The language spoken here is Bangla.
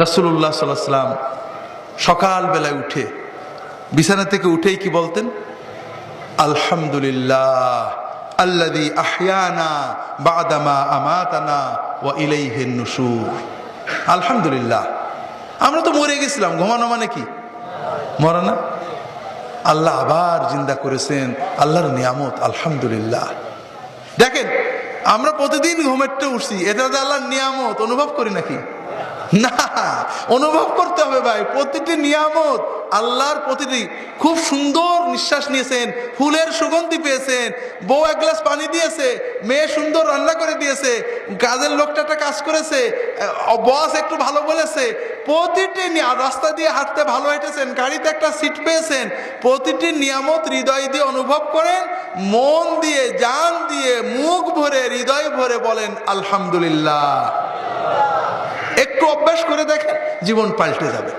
রাসূলুল্লাহ সাল্লাল্লাহু আলাইহি ওয়াসাল্লাম সকালবেলায় উঠে বিছানা থেকে উঠেই কি বলতেন? আলহামদুলিল্লাহ আল্লাযী আহয়ানা বা'দামা আমাতানা ওয়া ইলাইহিন নুশুর। আলহামদুলিল্লাহ, আমরা তো মরে গেছিলাম, ঘুমানো মানে কি? মরা না? আল্লাহ আবার জিন্দা করেছেন, আল্লাহর নিয়ামত, আলহামদুলিল্লাহ। দেখেন, আমরা প্রতিদিন ঘুমেরটা উঠছি, এটা তো আল্লাহর নিয়ামত, অনুভব করি নাকি? না, অনুভব করতে হবে ভাই। প্রতিটি নিয়ামত আল্লাহর, প্রতিটি। খুব সুন্দর নিঃশ্বাস নিয়েছেন, ফুলের সুগন্ধি পেয়েছেন, বউ এক গ্লাস পানি দিয়েছে, মেয়ে সুন্দর রান্না করে দিয়েছে, কাজের লোকটা একটা কাজ করেছে, বস একটু ভালো বলেছে, প্রতিটি রাস্তা দিয়ে হাঁটতে ভালো হেঁটেছেন, গাড়িতে একটা সিট পেয়েছেন, প্রতিটি নিয়ামত হৃদয় দিয়ে অনুভব করেন, মন দিয়ে, জান দিয়ে, মুখ ভরে, হৃদয় ভরে বলেন আলহামদুলিল্লাহ। একটু অভ্যাস করে দেখেন, জীবন পাল্টে যাবে।